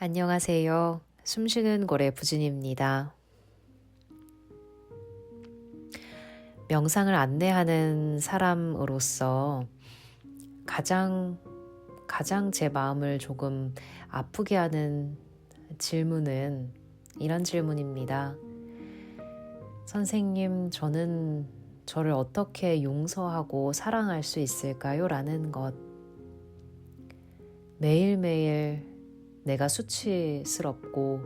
안녕하세요. 숨쉬는 고래 부진입니다. 명상을 안내하는 사람으로서 가장 제 마음을 조금 아프게 하는 질문은 이런 질문입니다. 선생님, 저는 저를 어떻게 용서하고 사랑할 수 있을까요? 라는 것. 매일매일 내가 수치스럽고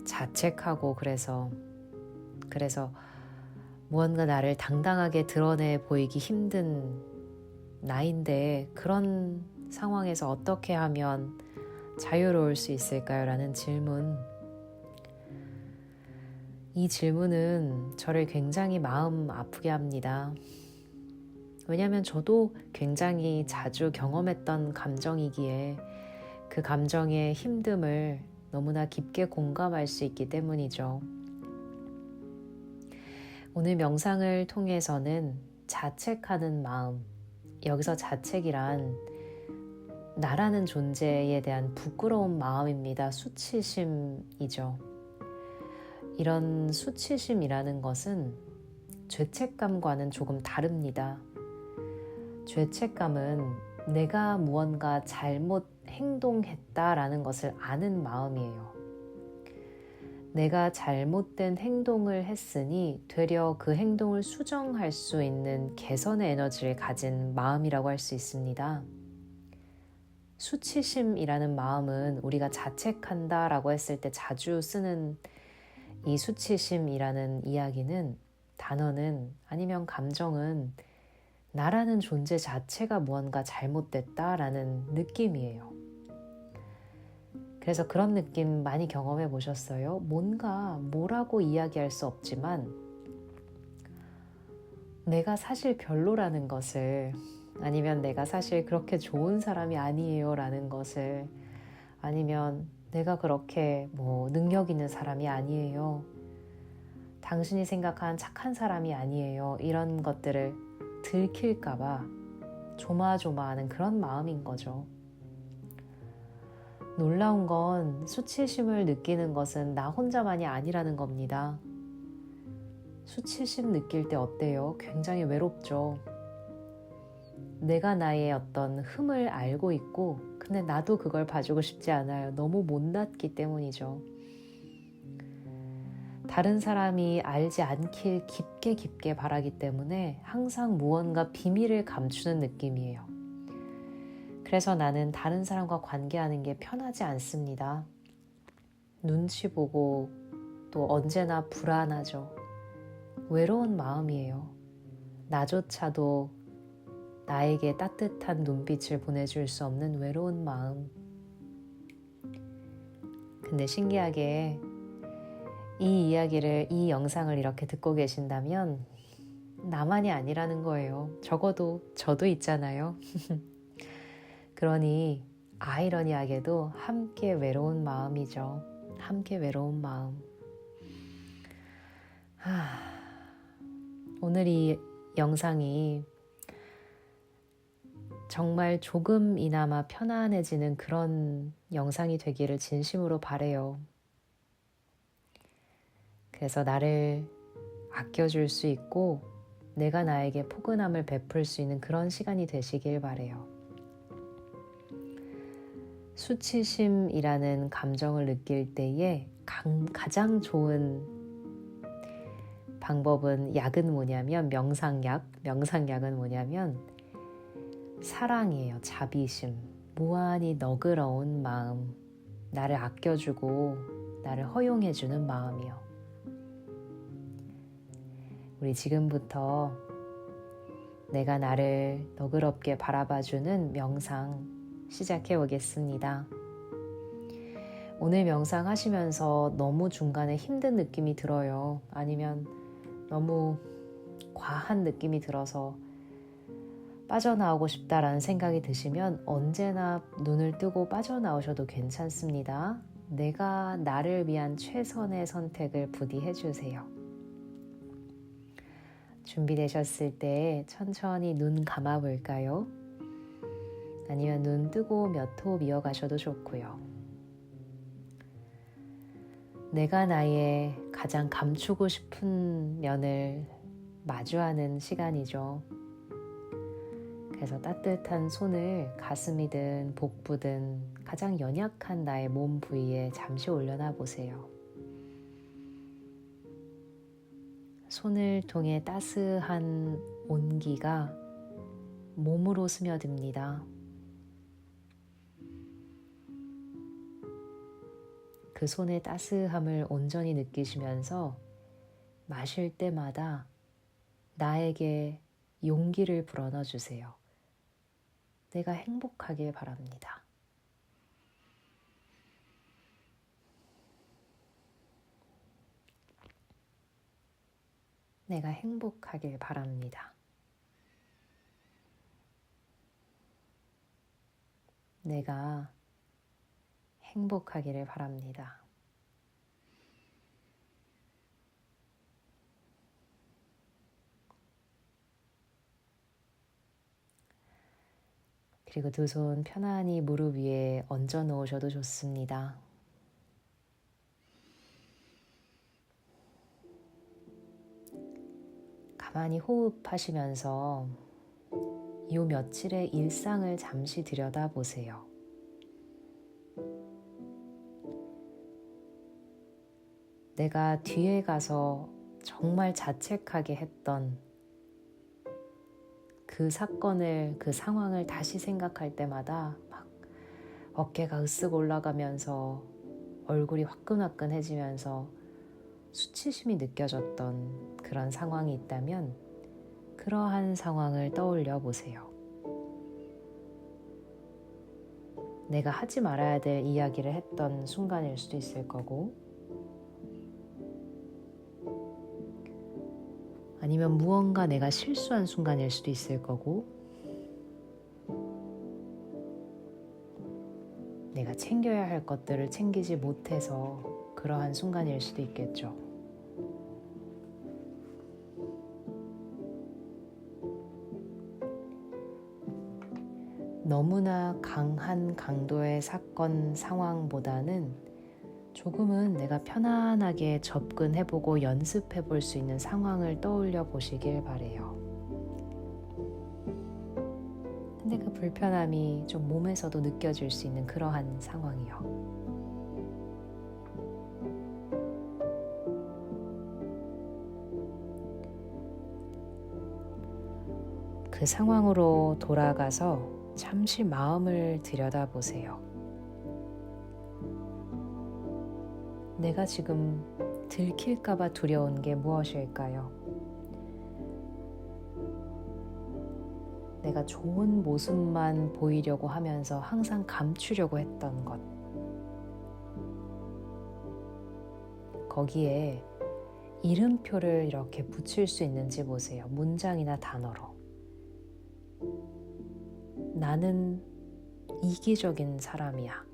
자책하고 그래서 무언가 나를 당당하게 드러내 보이기 힘든 나인데 그런 상황에서 어떻게 하면 자유로울 수 있을까요? 라는 질문. 이 질문은 저를 굉장히 마음 아프게 합니다. 왜냐하면 저도 굉장히 자주 경험했던 감정이기에 그 감정의 힘듦을 너무나 깊게 공감할 수 있기 때문이죠. 오늘 명상을 통해서는 자책하는 마음, 여기서 자책이란 나라는 존재에 대한 부끄러운 마음입니다. 수치심이죠. 이런 수치심이라는 것은 죄책감과는 조금 다릅니다. 죄책감은 내가 무언가 잘못 행동했다라는 것을 아는 마음이에요. 내가 잘못된 행동을 했으니 되려 그 행동을 수정할 수 있는 개선의 에너지를 가진 마음이라고 할 수 있습니다. 수치심이라는 마음은 우리가 자책한다라고 했을 때 자주 쓰는 이 수치심이라는 이야기는, 단어는, 아니면 감정은 나라는 존재 자체가 무언가 잘못됐다라는 느낌이에요. 그래서 그런 느낌 많이 경험해 보셨어요? 뭐라고 이야기할 수 없지만 내가 사실 별로라는 것을, 아니면 내가 사실 그렇게 좋은 사람이 아니에요 라는 것을, 아니면 내가 그렇게 능력 있는 사람이 아니에요, 당신이 생각한 착한 사람이 아니에요, 이런 것들을 들킬까봐 조마조마하는 그런 마음인 거죠. 놀라운 건 수치심을 느끼는 것은 나 혼자만이 아니라는 겁니다. 수치심 느낄 때 어때요? 굉장히 외롭죠. 내가 나의 어떤 흠을 알고 있고, 근데 나도 그걸 봐주고 싶지 않아요. 너무 못났기 때문이죠. 다른 사람이 알지 않길 깊게 바라기 때문에 항상 무언가 비밀을 감추는 느낌이에요. 그래서 나는 다른 사람과 관계하는 게 편하지 않습니다. 눈치 보고 또 언제나 불안하죠. 외로운 마음이에요. 나조차도 나에게 따뜻한 눈빛을 보내줄 수 없는 외로운 마음. 근데 신기하게 이 영상을 이렇게 듣고 계신다면 나만이 아니라는 거예요. 적어도 저도 있잖아요. 그러니 아이러니하게도 함께 외로운 마음이죠. 함께 외로운 마음. 오늘 이 영상이 정말 조금이나마 편안해지는 그런 영상이 되기를 진심으로 바라요. 그래서 나를 아껴줄 수 있고 내가 나에게 포근함을 베풀 수 있는 그런 시간이 되시길 바라요. 수치심이라는 감정을 느낄 때에 가장 좋은 방법은, 약은 뭐냐면 명상약은 뭐냐면 사랑이에요. 자비심, 무한히 너그러운 마음, 나를 아껴주고 나를 허용해주는 마음이요. 우리 지금부터 내가 나를 너그럽게 바라봐주는 명상 시작해 보겠습니다. 오늘 명상 하시면서 너무 중간에 힘든 느낌이 들어요. 아니면 너무 과한 느낌이 들어서 빠져나오고 싶다라는 생각이 드시면 언제나 눈을 뜨고 빠져나오셔도 괜찮습니다. 내가 나를 위한 최선의 선택을 부디 해주세요. 준비되셨을 때 천천히 눈 감아 볼까요? 아니면 눈 뜨고 몇 호 이어가셔도 좋고요. 내가 나의 가장 감추고 싶은 면을 마주하는 시간이죠. 그래서 따뜻한 손을 가슴이든 복부든 가장 연약한 나의 몸 부위에 잠시 올려놔 보세요. 손을 통해 따스한 온기가 몸으로 스며듭니다. 그 손의 따스함을 온전히 느끼시면서 마실 때마다 나에게 용기를 불어넣어 주세요. 내가 행복하길 바랍니다. 내가 행복하길 바랍니다. 내가 행복하기를 바랍니다. 그리고 두 손 편안히 무릎 위에 얹어 놓으셔도 좋습니다. 가만히 호흡하시면서 이 며칠의 일상을 잠시 들여다보세요. 내가 뒤에 가서 정말 자책하게 했던 그 사건을, 그 상황을 다시 생각할 때마다 막 어깨가 으쓱 올라가면서 얼굴이 화끈화끈해지면서 수치심이 느껴졌던 그런 상황이 있다면 그러한 상황을 떠올려 보세요. 내가 하지 말아야 될 이야기를 했던 순간일 수도 있을 거고, 아니면 무언가 내가 실수한 순간일 수도 있을 거고, 내가 챙겨야 할 것들을 챙기지 못해서 그러한 순간일 수도 있겠죠. 너무나 강한 강도의 사건 상황보다는 조금은 내가 편안하게 접근해보고 연습해볼 수 있는 상황을 떠올려 보시길 바래요. 근데 그 불편함이 좀 몸에서도 느껴질 수 있는 그러한 상황이요. 그 상황으로 돌아가서 잠시 마음을 들여다보세요. 내가 지금 들킬까봐 두려운 게 무엇일까요? 내가 좋은 모습만 보이려고 하면서 항상 감추려고 했던 것. 거기에 이름표를 이렇게 붙일 수 있는지 보세요. 문장이나 단어로. 나는 이기적인 사람이야.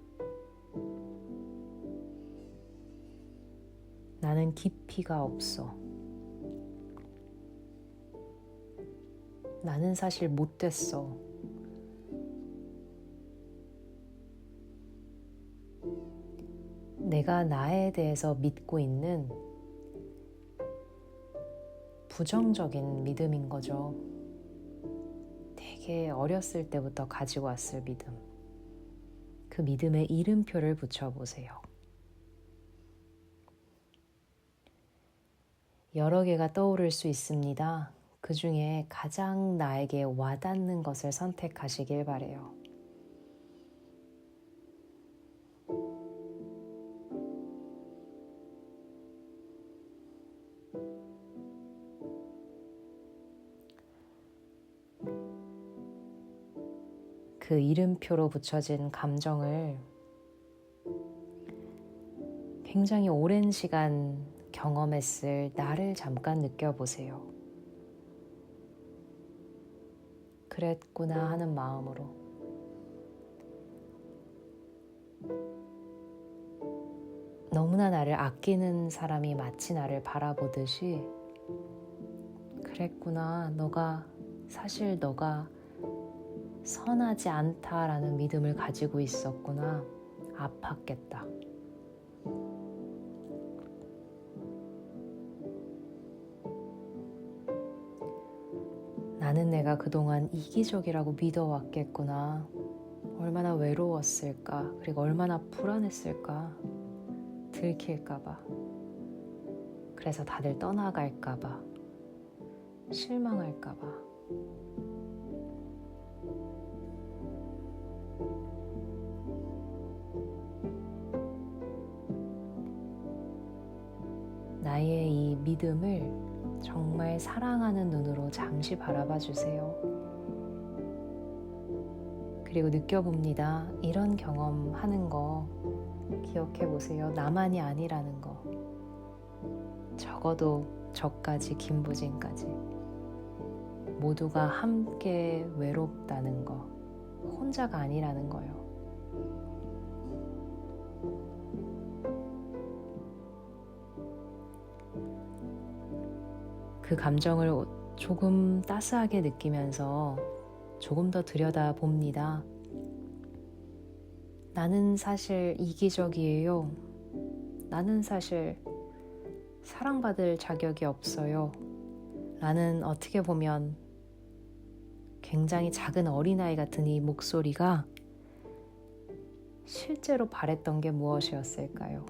나는 깊이가 없어. 나는 사실 못됐어. 내가 나에 대해서 믿고 있는 부정적인 믿음인 거죠. 되게 어렸을 때부터 가지고 왔을 믿음. 그 믿음에 이름표를 붙여보세요. 여러 개가 떠오를 수 있습니다. 그 중에 가장 나에게 와닿는 것을 선택하시길 바래요. 그 이름표로 붙여진 감정을 굉장히 오랜 시간 경험했을 나를 잠깐 느껴보세요. 그랬구나 하는 마음으로. 너무나 나를 아끼는 사람이 마치 나를 바라보듯이 그랬구나, 사실 너가 선하지 않다라는 믿음을 가지고 있었구나. 아팠겠다. 나는 내가 그동안 이기적이라고 믿어왔겠구나. 얼마나 외로웠을까. 그리고 얼마나 불안했을까. 들킬까봐. 그래서 다들 떠나갈까봐. 실망할까봐. 나의 이 믿음을 정말 사랑하는 눈으로 잠시 바라봐 주세요. 그리고 느껴봅니다. 이런 경험하는 거 기억해 보세요. 나만이 아니라는 거. 적어도 저까지, 김부진까지. 모두가 함께 외롭다는 거. 혼자가 아니라는 거요. 그 감정을 조금 따스하게 느끼면서 조금 더 들여다봅니다. 나는 사실 이기적이에요. 나는 사실 사랑받을 자격이 없어요. 나는 어떻게 보면 굉장히 작은 어린아이 같은 이 목소리가 실제로 바랬던 게 무엇이었을까요?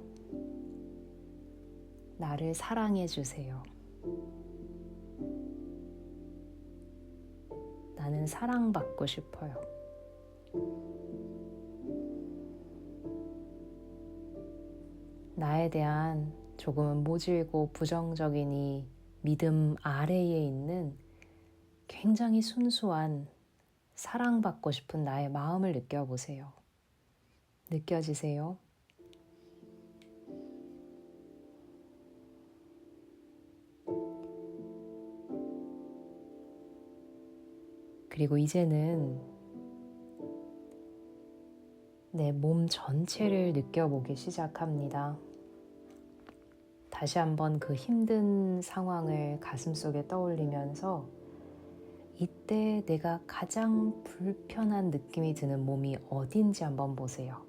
나를 사랑해 주세요. 나는 사랑받고 싶어요. 나에 대한 조금은 모질고 부정적인 이 믿음 아래에 있는 굉장히 순수한 사랑받고 싶은 나의 마음을 느껴보세요. 느껴지세요? 그리고 이제는 내 몸 전체를 느껴보기 시작합니다. 다시 한번 그 힘든 상황을 가슴속에 떠올리면서 이때 내가 가장 불편한 느낌이 드는 몸이 어딘지 한번 보세요.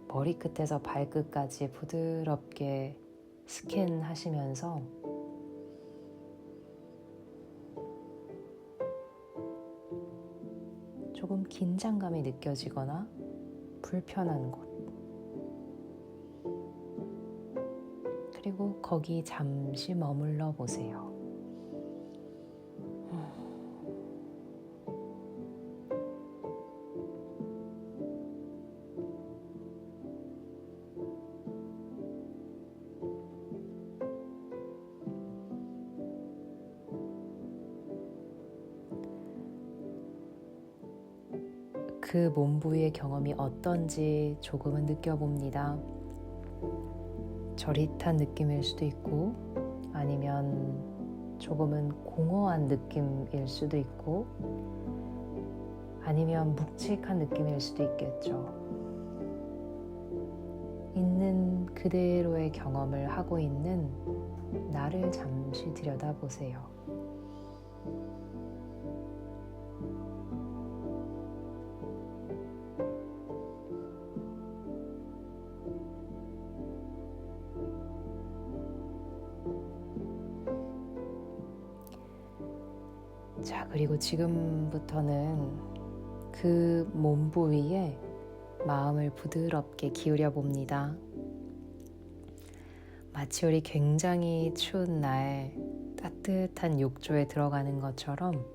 머리끝에서 발끝까지 부드럽게 스캔하시면서 조금 긴장감이 느껴지거나 불편한 곳, 그리고 거기 잠시 머물러 보세요. 그 몸 부위의 경험이 어떤지 조금은 느껴봅니다. 저릿한 느낌일 수도 있고 아니면 조금은 공허한 느낌일 수도 있고 아니면 묵직한 느낌일 수도 있겠죠. 있는 그대로의 경험을 하고 있는 나를 잠시 들여다보세요. 자, 그리고 지금부터는 그 몸 부위에 마음을 부드럽게 기울여 봅니다. 마치 우리 굉장히 추운 날 따뜻한 욕조에 들어가는 것처럼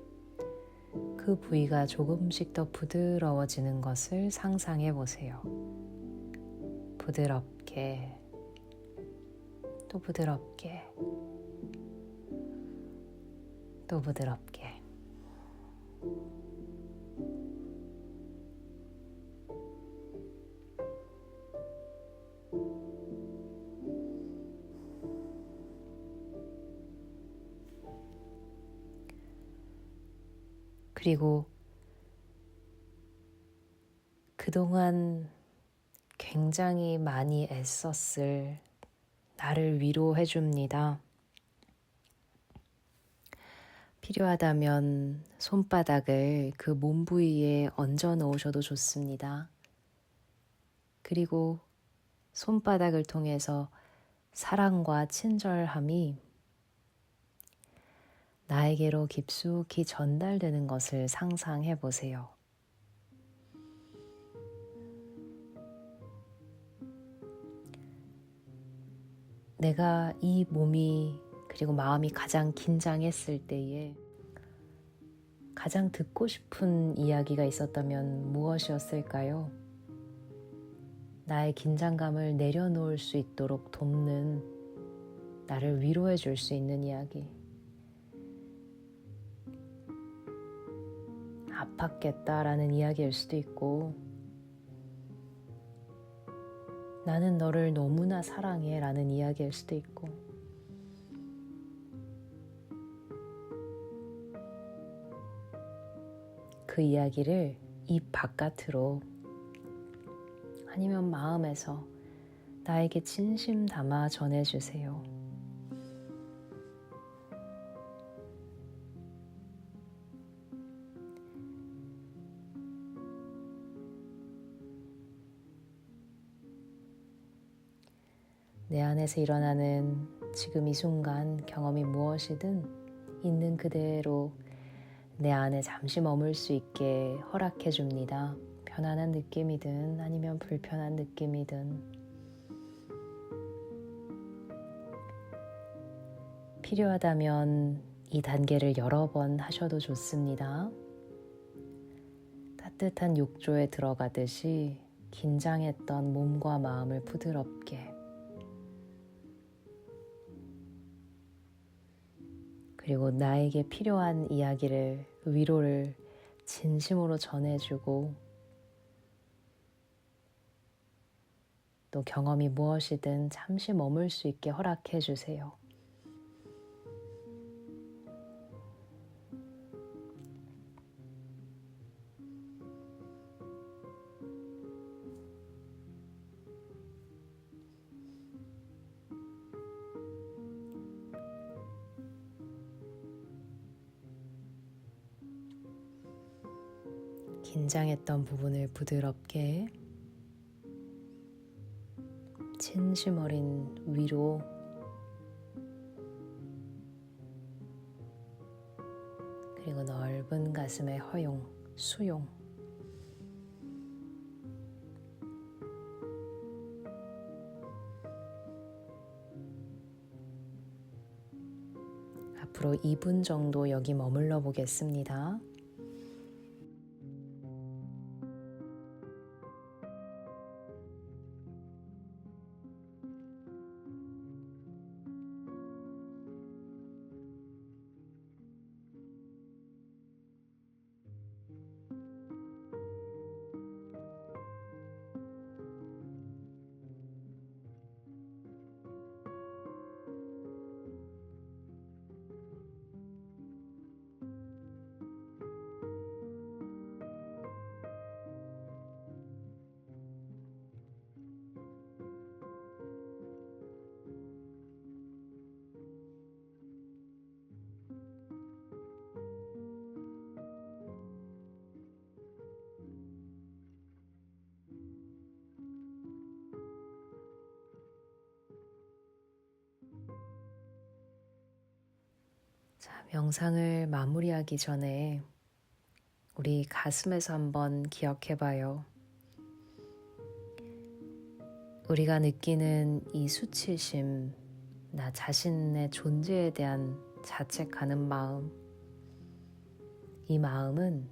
그 부위가 조금씩 더 부드러워지는 것을 상상해 보세요. 부드럽게, 또 부드럽게, 또 부드럽게. 그리고 그동안 굉장히 많이 애썼을 나를 위로해 줍니다. 필요하다면 손바닥을 그 몸 부위에 얹어 놓으셔도 좋습니다. 그리고 손바닥을 통해서 사랑과 친절함이 나에게로 깊숙이 전달되는 것을 상상해 보세요. 내가 이 몸이 그리고 마음이 가장 긴장했을 때에 가장 듣고 싶은 이야기가 있었다면 무엇이었을까요? 나의 긴장감을 내려놓을 수 있도록 돕는, 나를 위로해 줄 수 있는 이야기. 아팠겠다라는 이야기일 수도 있고, 나는 너를 너무나 사랑해 라는 이야기일 수도 있고, 그 이야기를 입 바깥으로 아니면 마음에서 나에게 진심 담아 전해주세요. 내 안에서 일어나는 지금 이 순간 경험이 무엇이든 있는 그대로 내 안에 잠시 머물 수 있게 허락해 줍니다. 편안한 느낌이든 아니면 불편한 느낌이든. 필요하다면 이 단계를 여러 번 하셔도 좋습니다. 따뜻한 욕조에 들어가듯이 긴장했던 몸과 마음을 부드럽게, 그리고 나에게 필요한 이야기를, 위로를 진심으로 전해주고, 또 경험이 무엇이든 잠시 머물 수 있게 허락해 주세요. 긴장했던 부분을 부드럽게, 진심 어린 위로, 그리고 넓은 가슴의 허용, 수용. 앞으로 2분 정도 여기 머물러 보겠습니다. 자, 명상을 마무리하기 전에 우리 가슴에서 한번 기억해봐요. 우리가 느끼는 이 수치심, 나 자신의 존재에 대한 자책하는 마음, 이 마음은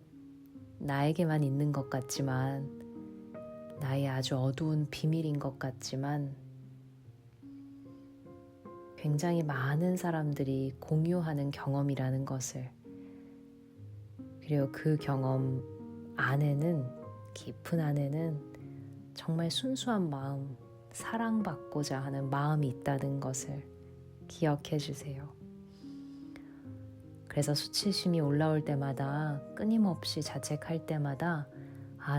나에게만 있는 것 같지만, 나의 아주 어두운 비밀인 것 같지만, 굉장히 많은 사람들이 공유하는 경험이라는 것을, 그리고 그 경험 안에는, 깊은 안에는 정말 순수한 마음, 사랑받고자 하는 마음이 있다는 것을 기억해 주세요. 그래서 수치심이 올라올 때마다, 끊임없이 자책할 때마다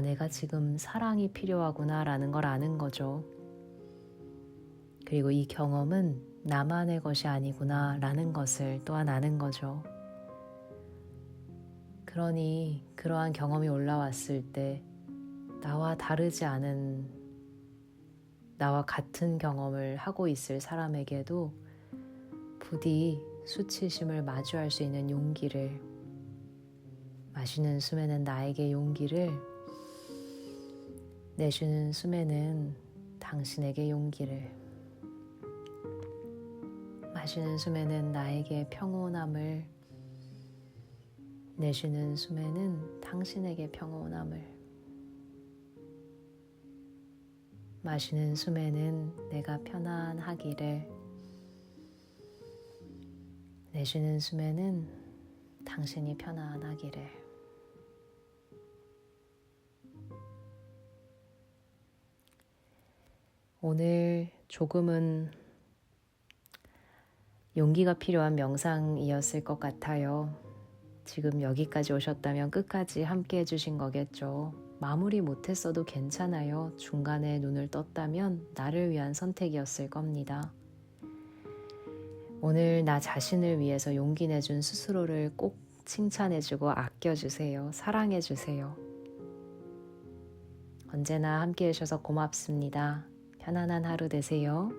내가 지금 사랑이 필요하구나 라는 걸 아는 거죠. 그리고 이 경험은 나만의 것이 아니구나 라는 것을 또한 아는 거죠. 그러니 그러한 경험이 올라왔을 때 나와 다르지 않은, 나와 같은 경험을 하고 있을 사람에게도 부디 수치심을 마주할 수 있는 용기를, 마시는 숨에는 나에게 용기를, 내쉬는 숨에는 당신에게 용기를, 마시는 숨에는 나에게 평온함을, 내쉬는 숨에는 당신에게 평온함을, 마시는 숨에는 내가 편안하기를, 내쉬는 숨에는 당신이 편안하기를. 오늘 조금은 용기가 필요한 명상이었을 것 같아요. 지금 여기까지 오셨다면 끝까지 함께 해주신 거겠죠. 마무리 못했어도 괜찮아요. 중간에 눈을 떴다면 나를 위한 선택이었을 겁니다. 오늘 나 자신을 위해서 용기 내준 스스로를 꼭 칭찬해주고 아껴주세요. 사랑해주세요. 언제나 함께 해주셔서 고맙습니다. 편안한 하루 되세요.